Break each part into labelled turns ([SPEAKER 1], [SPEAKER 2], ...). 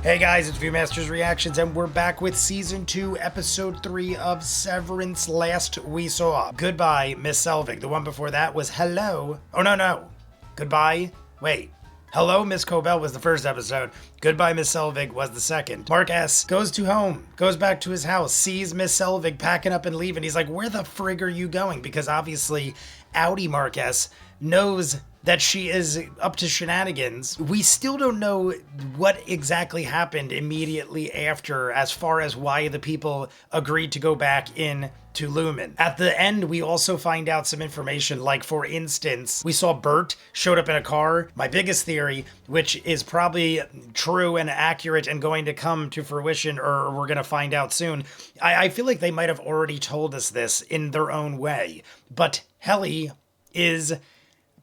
[SPEAKER 1] Hey guys, it's ViewMasters Reactions, and we're back with Season 2, Episode 3 of Severance. Last we saw Goodbye, Miss Selvig. The one before that was Hello. Oh, no. Goodbye. Wait. Hello, Miss Cobell was the first episode. Goodbye, Miss Selvig was the second. Mark S. goes back to his house, sees Miss Selvig packing up and leaving. He's like, where the frig are you going? Because obviously, Audi Mark S. knows that she is up to shenanigans. We still don't know what exactly happened immediately after as far as why the people agreed to go back in to Lumen. At the end, we also find out some information, like for instance, we saw Bert showed up in a car. My biggest theory, which is probably true and accurate and going to come to fruition, or we're gonna find out soon, I feel like they might have already told us this in their own way, but Helly is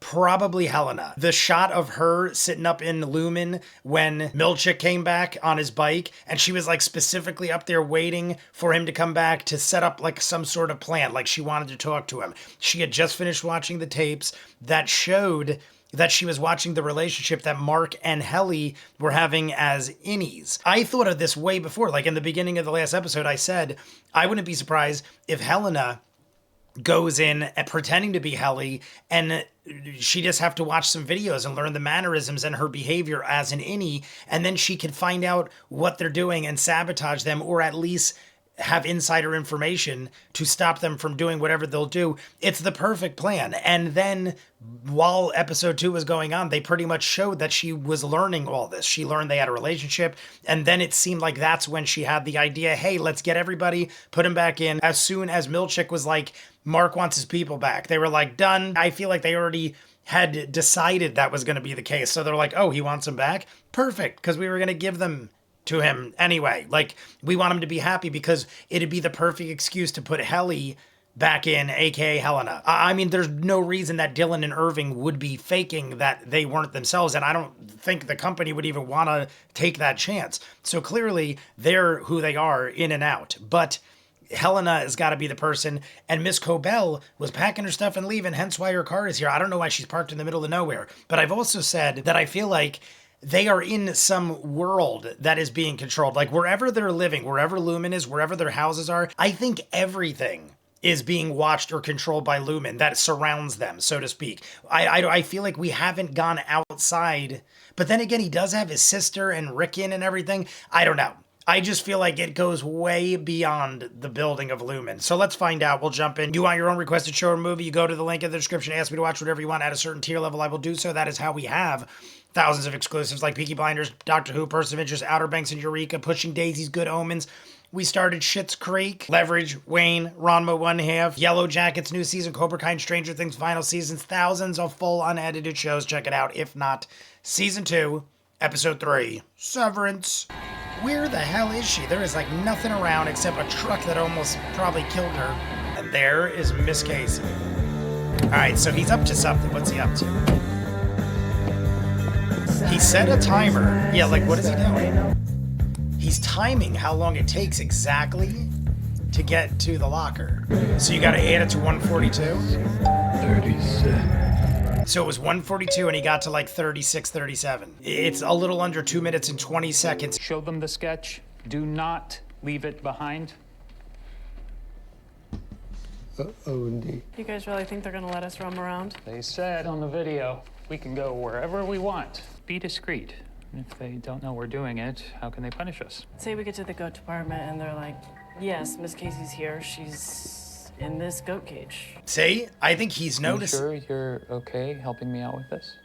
[SPEAKER 1] probably Helena. The shot of her sitting up in Lumen when Milchick came back on his bike, and she was like specifically up there waiting for him to come back to set up like some sort of plan, like she wanted to talk to him. She had just finished watching the tapes that showed that she was watching the relationship that Mark and Helly were having as innies. I thought of this way before, like in the beginning of the last episode, I said, I wouldn't be surprised if Helena goes in and pretending to be Helly, and she just have to watch some videos and learn the mannerisms and her behavior as an innie, and then she can find out what they're doing and sabotage them, or at least have insider information to stop them from doing whatever they'll do. It's the perfect plan. And then while episode 2 was going on, they pretty much showed that she was learning all this. She learned they had a relationship, and then it seemed like that's when she had the idea, hey, let's get everybody, put him back in. As soon as Milchick was like, Mark wants his people back, they were like, done. I feel like they already had decided that was going to be the case. So they're like, oh, he wants him back? Perfect, because we were going to give them to him anyway. Like, we want him to be happy because it'd be the perfect excuse to put Helly back in, aka Helena. I mean, there's no reason that Dylan and Irving would be faking that they weren't themselves, and I don't think the company would even want to take that chance. So clearly, they're who they are in and out. But Helena has got to be the person, and Miss Cobell was packing her stuff and leaving, hence why her car is here. I don't know why she's parked in the middle of nowhere, but I've also said that I feel like they are in some world that is being controlled. Like wherever they're living, wherever Lumen is, wherever their houses are, I think everything is being watched or controlled by Lumen that surrounds them, so to speak. I feel like we haven't gone outside, but then again, he does have his sister and Rickon and everything. I don't know. I just feel like it goes way beyond the building of Lumen. So let's find out. We'll jump in. You want your own requested show or movie? You go to the link in the description, ask me to watch whatever you want at a certain tier level. I will do so. That is how we have thousands of exclusives like Peaky Blinders, Doctor Who, Person of Interest, Outer Banks and Eureka, Pushing Daisies, Good Omens. We started Schitt's Creek, Leverage, Wayne, Ranma 1/2, Yellow Jackets, new season, Cobra Kai, Stranger Things, final seasons, thousands of full unedited shows. Check it out. If not, Season 2, Episode 3, Severance. Where the hell is she? There is like nothing around except a truck that almost probably killed her. And there is Miss Casey. All right, so he's up to something. What's he up to? He set a timer. Yeah, like what is he doing? He's timing how long it takes exactly to get to the locker. So you got to add it to 142?
[SPEAKER 2] 37.
[SPEAKER 1] So it was 142 and he got to like 36, 37. It's a little under 2 minutes and 20 seconds.
[SPEAKER 3] Show them the sketch. Do not leave it behind.
[SPEAKER 2] Uh-oh, indeed.
[SPEAKER 4] You guys really think they're gonna let us roam around?
[SPEAKER 3] They said on the video, we can go wherever we want. Be discreet. If they don't know we're doing it, how can they punish us?
[SPEAKER 4] Say we get to the goat department and they're like, yes, Miss Casey's here. She's in this goat cage.
[SPEAKER 1] See? I think he's noticed.
[SPEAKER 3] You sure you're okay helping me out with this?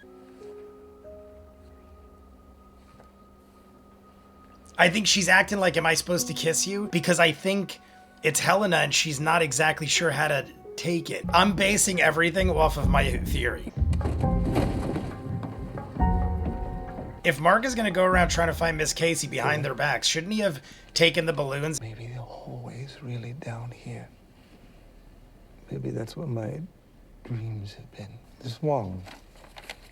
[SPEAKER 1] I think she's acting like, am I supposed to kiss you? Because I think it's Helena and she's not exactly sure how to take it. I'm basing everything off of my theory. If Mark is going to go around trying to find Miss Casey behind their backs, shouldn't he have taken the balloons?
[SPEAKER 2] Maybe the hallway's really down here. Maybe that's what my dreams have been. This wall.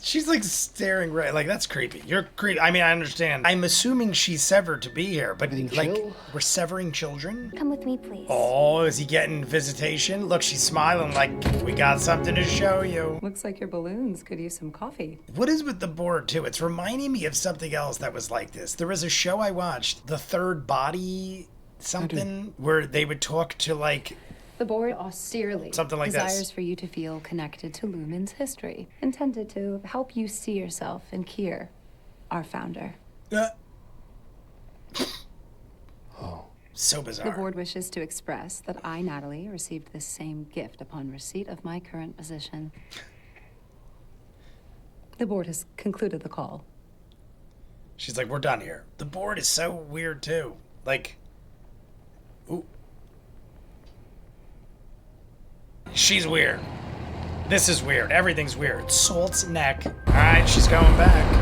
[SPEAKER 1] She's like staring right, like that's creepy. You're creepy. I mean, I understand. I'm assuming she's severed to be here, but
[SPEAKER 2] Everything
[SPEAKER 1] like,
[SPEAKER 2] chill?
[SPEAKER 1] we're severing children?
[SPEAKER 5] Come with me, please.
[SPEAKER 1] Oh, is he getting visitation? Look, she's smiling like, we got something to show you.
[SPEAKER 6] Looks like your balloons could use some coffee.
[SPEAKER 1] What is with the board, too? It's reminding me of something else that was like this. There was a show I watched, The Third Body something, where they would talk to like...
[SPEAKER 6] The board austerely
[SPEAKER 1] Something like this.
[SPEAKER 6] desires for you to feel connected to Lumen's history, intended to help you see yourself in Kier, our founder.
[SPEAKER 1] So bizarre.
[SPEAKER 6] The board wishes to express that I, Natalie, received this same gift upon receipt of my current position. The board has concluded the call.
[SPEAKER 1] She's like, we're done here. The board is so weird, too. Like... Ooh. She's weird. This is weird. Everything's weird. Salt's neck. Alright, she's going back.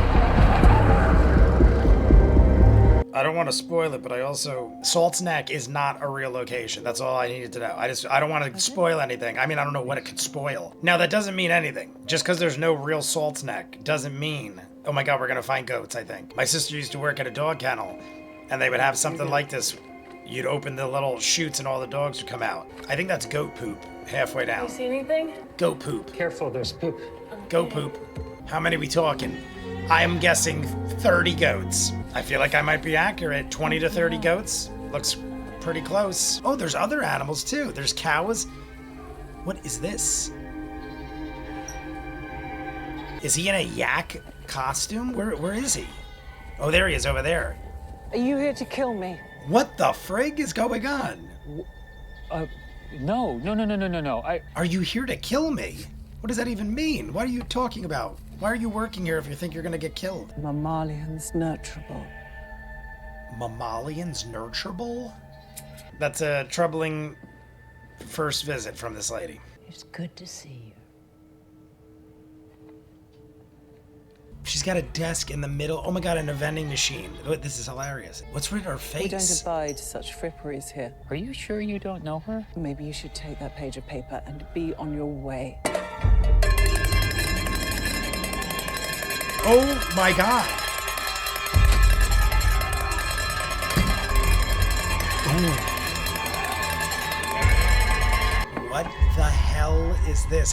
[SPEAKER 1] I don't want to spoil it, but I also... Salt's Neck is not a real location. That's all I needed to know. I don't want to spoil anything. I mean, I don't know what it could spoil. Now, that doesn't mean anything. Just because there's no real Salt's Neck doesn't mean... Oh my god, we're going to find goats, I think. My sister used to work at a dog kennel, and they would have something like this. You'd open the little chutes and all the dogs would come out. I think that's goat poop halfway down.
[SPEAKER 4] You see anything?
[SPEAKER 1] Goat poop.
[SPEAKER 3] Careful, there's poop.
[SPEAKER 1] Goat poop. How many we talking? I'm guessing 30 goats. I feel like I might be accurate. 20 to 30 goats. Looks pretty close. Oh, there's other animals too. There's cows. What is this? Is he in a yak costume? Where is he? Oh, there he is over there.
[SPEAKER 7] Are you here to kill me?
[SPEAKER 1] What the frig is going on?
[SPEAKER 3] No.
[SPEAKER 1] Are you here to kill me? What does that even mean? What are you talking about? Why are you working here if you think you're gonna get killed?
[SPEAKER 7] Mammalians nurturable.
[SPEAKER 1] Mammalians nurturable? That's a troubling first visit from this lady.
[SPEAKER 8] It's good to see you.
[SPEAKER 1] She's got a desk in the middle. Oh my god, and a vending machine. This is hilarious. What's with her face?
[SPEAKER 7] We don't abide such fripperies here.
[SPEAKER 3] Are you sure you don't know her?
[SPEAKER 7] Maybe you should take that page of paper and be on your way.
[SPEAKER 1] Oh my god. What the hell is this?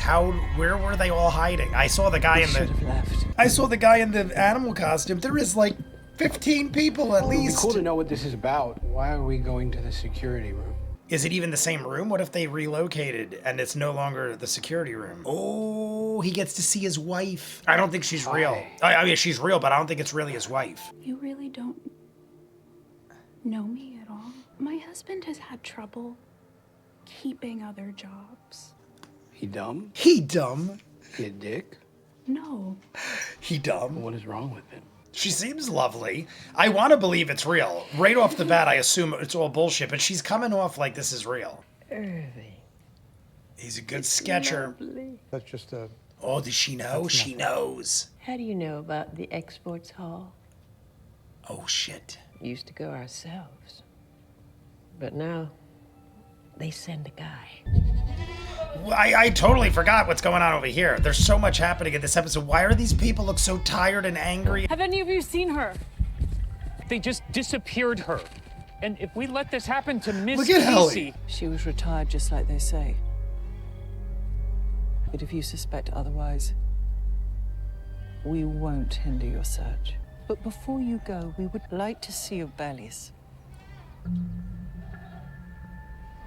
[SPEAKER 1] Where were they all hiding? I saw the guy in
[SPEAKER 7] Should have left.
[SPEAKER 1] I saw the guy in the animal costume. There is like 15 people at
[SPEAKER 9] It'd be
[SPEAKER 1] least.
[SPEAKER 9] cool to know what this is about. Why are we going to the security room?
[SPEAKER 1] Is it even the same room? What if they relocated and it's no longer the security room? Oh, he gets to see his wife. I don't think she's real. I mean, she's real, but I don't think it's really his wife.
[SPEAKER 10] You really don't know me at all. My husband has had trouble keeping other jobs.
[SPEAKER 9] He dumb?
[SPEAKER 1] He dumb.
[SPEAKER 9] He a dick?
[SPEAKER 10] No.
[SPEAKER 1] He dumb.
[SPEAKER 9] What is wrong with him?
[SPEAKER 1] She seems lovely. I want to believe it's real. Right off the bat, I assume it's all bullshit, but she's coming off like this is real.
[SPEAKER 8] Irving.
[SPEAKER 1] He's a good sketcher.
[SPEAKER 9] That's just a...
[SPEAKER 1] Oh, does she know? She knows.
[SPEAKER 8] How do you know about the exports hall?
[SPEAKER 1] Oh, shit.
[SPEAKER 8] We used to go ourselves. But now, they send a guy.
[SPEAKER 1] I totally forgot what's going on over here. There's so much happening in this episode. Why are these people look so tired and angry?
[SPEAKER 4] Have any of you seen her?
[SPEAKER 3] They just disappeared her. And if we let this happen to Miss
[SPEAKER 1] Look at
[SPEAKER 3] Casey...
[SPEAKER 1] Ellie.
[SPEAKER 7] She was retired just like they say. But if you suspect otherwise, we won't hinder your search. But before you go, we would like to see your bellies.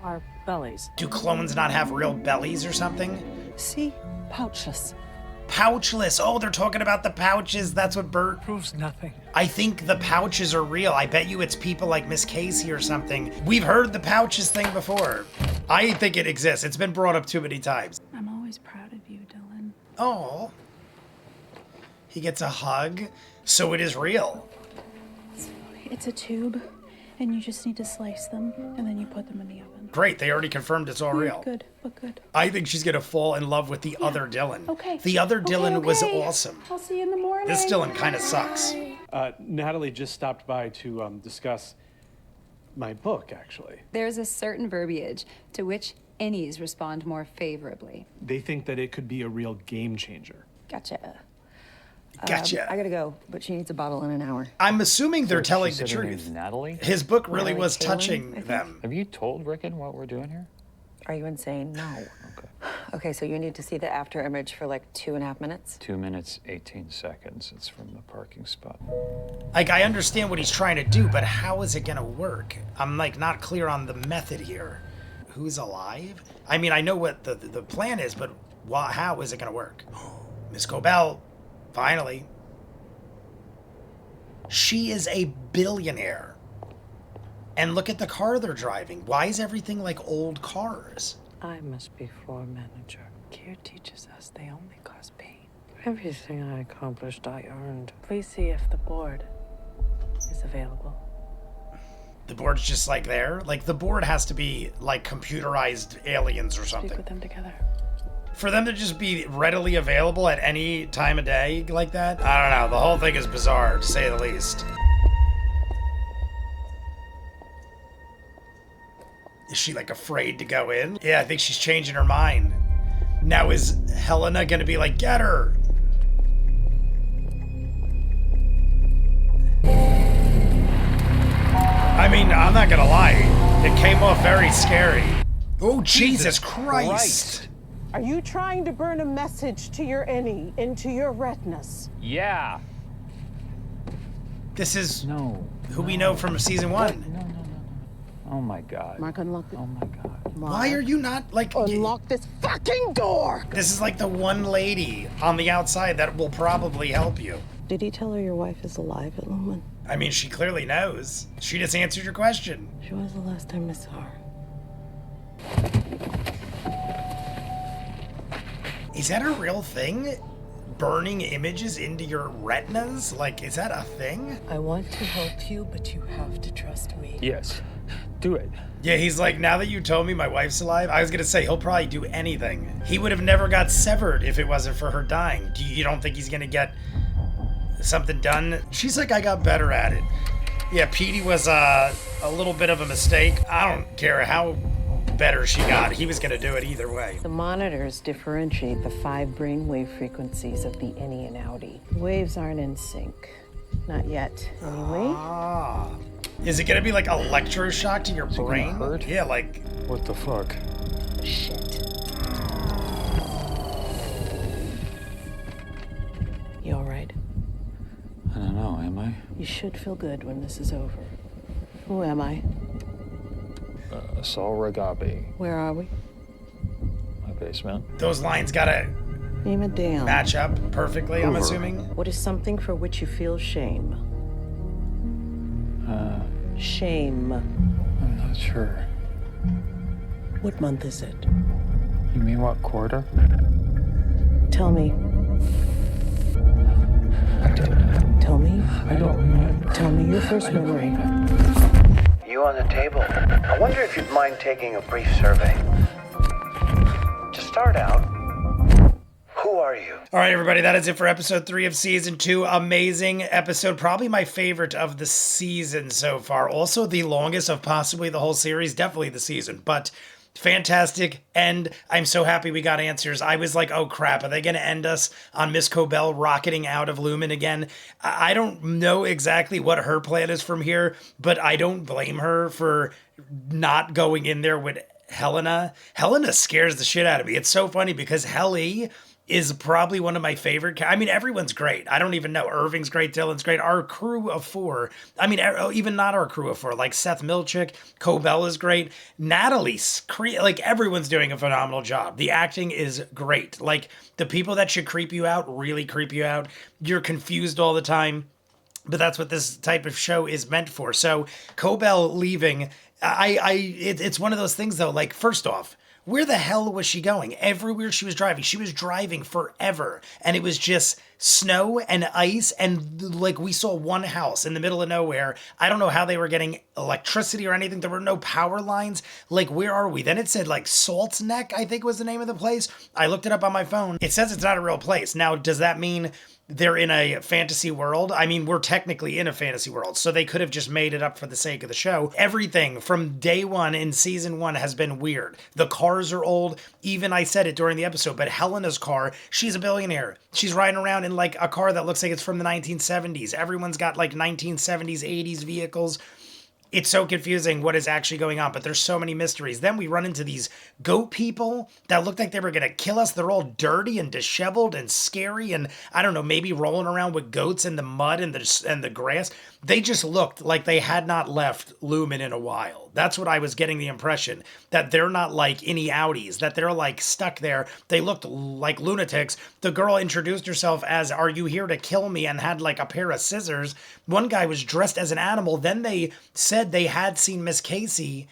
[SPEAKER 4] Our bellies.
[SPEAKER 1] Do clones not have real bellies or something?
[SPEAKER 7] See? Pouchless.
[SPEAKER 1] Pouchless. Oh, they're talking about the pouches. That's what Bert...
[SPEAKER 9] Proves nothing.
[SPEAKER 1] I think the pouches are real. I bet you it's people like Miss Casey or something. We've heard the pouches thing before. I think it exists. It's been brought up too many times.
[SPEAKER 10] I'm always proud of you, Dylan.
[SPEAKER 1] Oh. He gets a hug. So it is real.
[SPEAKER 10] It's a tube, and you just need to slice them, and then you put them in the oven.
[SPEAKER 1] Great, they already confirmed it's all real.
[SPEAKER 10] Good, but good.
[SPEAKER 1] I think she's gonna fall in love with the other Dylan.
[SPEAKER 10] Okay.
[SPEAKER 1] The other Dylan was
[SPEAKER 10] Okay.
[SPEAKER 1] awesome.
[SPEAKER 10] I'll see you in the morning.
[SPEAKER 1] This Dylan kind of sucks.
[SPEAKER 11] Natalie just stopped by to discuss my book, actually.
[SPEAKER 6] There's a certain verbiage to which respond more favorably.
[SPEAKER 11] They think that it could be a real game changer.
[SPEAKER 6] Gotcha.
[SPEAKER 1] Gotcha.
[SPEAKER 7] I gotta go, but she needs a bottle in an hour.
[SPEAKER 1] I'm assuming they're
[SPEAKER 3] So
[SPEAKER 1] telling
[SPEAKER 3] she
[SPEAKER 1] the
[SPEAKER 3] said her
[SPEAKER 1] truth.
[SPEAKER 3] name's Natalie?
[SPEAKER 1] His book really
[SPEAKER 7] Natalie
[SPEAKER 1] was
[SPEAKER 7] Taylor, I
[SPEAKER 1] touching
[SPEAKER 7] think.
[SPEAKER 1] them.
[SPEAKER 3] Have you told Rickon what we're doing here?
[SPEAKER 7] Are you insane? No.
[SPEAKER 3] Okay.
[SPEAKER 7] Okay, so you need to see the after image for like 2.5 minutes.
[SPEAKER 3] 2 minutes, 18 seconds. It's from the parking spot.
[SPEAKER 1] Like, I understand what he's trying to do, but how is it gonna work? I'm like not clear on the method here. Who's alive? I mean, I know what the plan is, but how is it gonna work? Miss Cobell, finally. She is a billionaire. And look at the car they're driving. Why is everything like old cars?
[SPEAKER 8] I must be floor manager. Care teaches us they only cause pain. Everything I accomplished, I earned. Please see if the board is available.
[SPEAKER 1] The board's just like there? Like the board has to be like computerized aliens or
[SPEAKER 4] Speak
[SPEAKER 1] something.
[SPEAKER 4] with them together.
[SPEAKER 1] For them to just be readily available at any time of day like that? I don't know. The whole thing is bizarre, to say the least. Is she like afraid to go in? Yeah, I think she's changing her mind. Now is Helena gonna be like, get her? I mean, I'm not gonna lie. It came off very scary. Oh, Jesus Christ.
[SPEAKER 5] Are you trying to burn a message to your any into your retinas?
[SPEAKER 3] Yeah.
[SPEAKER 1] This is who
[SPEAKER 3] No.
[SPEAKER 1] we know from season 1.
[SPEAKER 3] No. Oh my God.
[SPEAKER 5] Mark, unlock
[SPEAKER 3] Oh my God.
[SPEAKER 1] Why are you not like...
[SPEAKER 5] Unlock this fucking door!
[SPEAKER 1] This is like the one lady on the outside that will probably help you.
[SPEAKER 8] Did he tell her your wife is alive at Lumen?
[SPEAKER 1] I mean, she clearly knows. She just answered your question.
[SPEAKER 8] She was the last time I saw her.
[SPEAKER 1] Is that a real thing? Burning images into your retinas? Like, is that a thing?
[SPEAKER 8] I want to help you, but you have to trust me.
[SPEAKER 3] Yes. Do it.
[SPEAKER 1] Yeah, he's like, now that you told me my wife's alive, I was gonna say, he'll probably do anything. He would have never got severed if it wasn't for her dying. You don't think he's gonna get something done? She's like, I got better at it. Yeah, Petey was a little bit of a mistake. I don't care how better she got. He was gonna do it either way.
[SPEAKER 8] The monitors differentiate the 5 brainwave frequencies of the innie and outie. The waves aren't in sync. Not yet, anyway.
[SPEAKER 1] Ah. Is it gonna be like electroshock to your brain?
[SPEAKER 3] hurt?
[SPEAKER 1] Yeah, like...
[SPEAKER 3] What the fuck?
[SPEAKER 8] Shit. You all right?
[SPEAKER 3] I don't know, am I?
[SPEAKER 8] You should feel good when this is over. Who am I?
[SPEAKER 3] Saul Ragabi.
[SPEAKER 8] Where are we?
[SPEAKER 3] My basement.
[SPEAKER 1] Those lines gotta
[SPEAKER 8] Name it down.
[SPEAKER 1] match up perfectly, I'm
[SPEAKER 3] Hoover.
[SPEAKER 1] assuming.
[SPEAKER 8] What is something for which you feel shame? Shame.
[SPEAKER 3] I'm not sure.
[SPEAKER 8] What month is it?
[SPEAKER 3] You mean what quarter?
[SPEAKER 8] Tell me.
[SPEAKER 3] I don't know.
[SPEAKER 8] Tell me.
[SPEAKER 3] I don't remember.
[SPEAKER 8] Tell me your first memory.
[SPEAKER 12] You on the table. I wonder if you'd mind taking a brief survey. To start out, who are you?
[SPEAKER 1] All right, everybody, that is it for episode 3 of season 2. Amazing episode. Probably my favorite of the season so far. Also the longest of possibly the whole series. Definitely the season, but fantastic. And I'm so happy we got answers. I was like, oh crap, are they going to end us on Miss Cobell rocketing out of Lumen again? I don't know exactly what her plan is from here, but I don't blame her for not going in there with Helena. Helena scares the shit out of me. It's so funny because Helly is probably one of my favorite. I mean, everyone's great. I don't even know. Irving's great. Dylan's great. Our crew of 4. I mean, even not our crew of 4. Like Seth Milchick, Cobell is great. Natalie's like everyone's doing a phenomenal job. The acting is great. Like the people that should creep you out really creep you out. You're confused all the time. But that's what this type of show is meant for. So Cobell leaving, it's one of those things though. Like first off, where the hell was she going? Everywhere she was driving forever. And it was just snow and ice. And like we saw one house in the middle of nowhere. I don't know how they were getting electricity or anything. There were no power lines. Like, where are we? Then it said like Salt's Neck, I think was the name of the place. I looked it up on my phone. It says it's not a real place. Now, does that mean they're in a fantasy world? I mean, we're technically in a fantasy world, so they could have just made it up for the sake of the show. Everything from day one in season 1 has been weird. The cars are old. Even I said it during the episode, but Helena's car, she's a billionaire. She's riding around in like a car that looks like it's from the 1970s. Everyone's got like 1970s, 80s vehicles. It's so confusing what is actually going on, but there's so many mysteries. Then we run into these goat people that look like they were going to kill us. They're all dirty and disheveled and scary and, I don't know, maybe rolling around with goats in the mud and the grass. They just looked like they had not left Lumen in a while. That's what I was getting the impression, that they're not like any outies, that they're like stuck there. They looked like lunatics. The girl introduced herself as, "Are you here to kill me?" and had like a pair of scissors. One guy was dressed as an animal. Then they said they had seen Miss Casey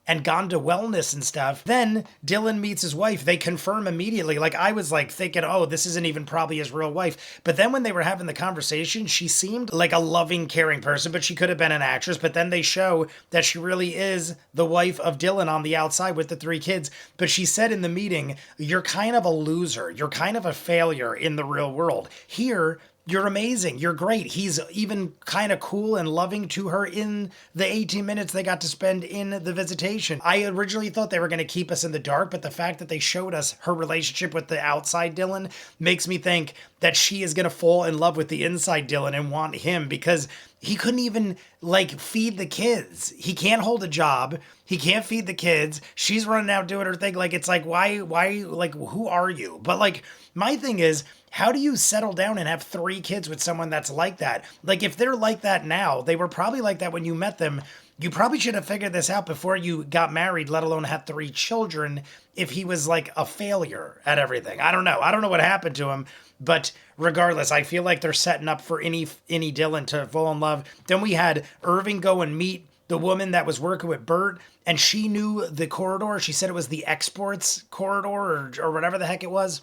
[SPEAKER 1] and gone to wellness and stuff. Then Dylan meets his wife. They confirm immediately. Like, I was like thinking, oh, this isn't even probably his real wife. But then when they were having the conversation, she seemed like a loving, caring person, but she could have been an actress. But then they show that she really is the wife of Dylan on the outside with the 3 kids. But she said in the meeting, "You're kind of a loser. You're kind of a failure in the real world. Here, you're amazing. You're great." He's even kind of cool and loving to her in the 18 minutes they got to spend in the visitation. I originally thought they were going to keep us in the dark, but the fact that they showed us her relationship with the outside Dylan makes me think that she is going to fall in love with the inside Dylan and want him, because he couldn't even like feed the kids. He can't hold a job. He can't feed the kids. She's running out doing her thing. Like, it's like, why, like, who are you? But like, my thing is, how do you settle down and have 3 kids with someone that's like that? Like, if they're like that now, they were probably like that when you met them. You probably should have figured this out before you got married, let alone had 3 children, if he was like a failure at everything. I don't know. I don't know what happened to him, but regardless, I feel like they're setting up for any Dylan to fall in love. Then we had Irving go and meet the woman that was working with Bert, and she knew the corridor. She said it was the exports corridor or whatever the heck it was.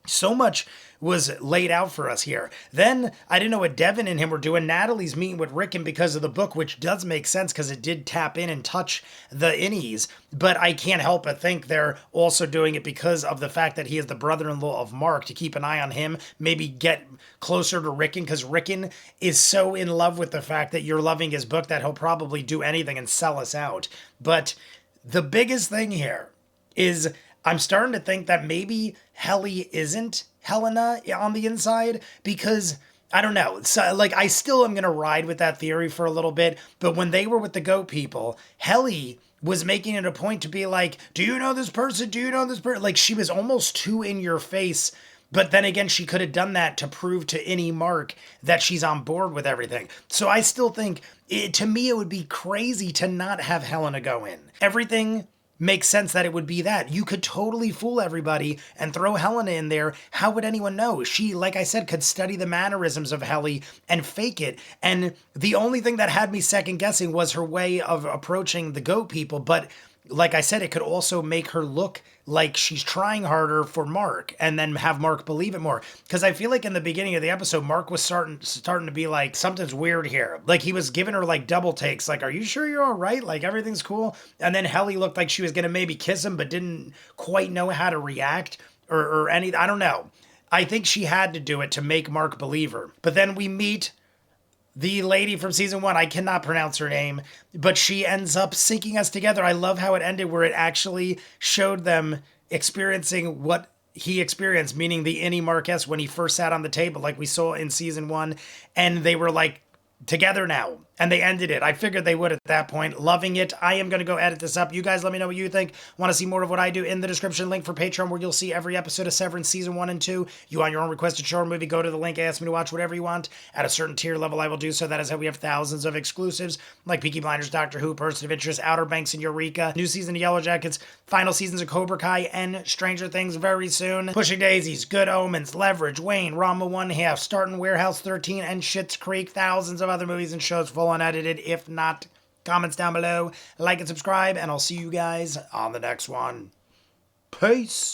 [SPEAKER 1] So much was laid out for us here. Then I didn't know what Devin and him were doing. Natalie's meeting with Rickon because of the book, which does make sense because it did tap in and touch the innies. But I can't help but think they're also doing it because of the fact that he is the brother-in-law of Mark, to keep an eye on him, maybe get closer to Rickon, because Rickon is so in love with the fact that you're loving his book that he'll probably do anything and sell us out. But the biggest thing here is I'm starting to think that maybe Helly isn't Helena on the inside, because I don't know. So, like, I still am going to ride with that theory for a little bit. But when they were with the goat people, Helly was making it a point to be like, "Do you know this person? Do you know this person?" Like, she was almost too in your face. But then again, she could have done that to prove to any Mark that she's on board with everything. So I still think, to me, it would be crazy to not have Helena go in. Everything makes sense that it would be that. You could totally fool everybody and throw Helena in there. How would anyone know? She, like I said, could study the mannerisms of Helly and fake it. And the only thing that had me second guessing was her way of approaching the goat people. But like I said, it could also make her look like she's trying harder for Mark, and then have Mark believe it more. Because I feel like in the beginning of the episode, Mark was starting to be like, something's weird here. Like, he was giving her like double takes, like, "Are you sure you're all right? Like, everything's cool?" And then Helly looked like she was going to maybe kiss him, but didn't quite know how to react or any, I don't know. I think she had to do it to make Mark believe her. But then we meet the lady from season 1, I cannot pronounce her name, but she ends up syncing us together. I love how it ended, where it actually showed them experiencing what he experienced, meaning the Innie Marquez when he first sat on the table, like we saw in season 1, and they were like together now, and they ended it. I figured they would at that point. Loving it. I am going to go edit this up. You guys let me know what you think. Want to see more of what I do? In the description, link for Patreon, where you'll see every episode of Severance season 1 and 2. You want your own requested show or movie, go to the link, ask me to watch whatever you want. At a certain tier level, I will do so. That is how we have thousands of exclusives, like Peaky Blinders, Doctor Who, Person of Interest, Outer Banks, and Eureka. New season of Yellow Jackets, final seasons of Cobra Kai, and Stranger Things very soon. Pushing Daisies, Good Omens, Leverage, Wayne, Rama 1/2, Starting Warehouse 13, and Schitt's Creek. Thousands of other movies and shows full unedited. If not, comments down below, like and subscribe, and I'll see you guys on the next one. Peace.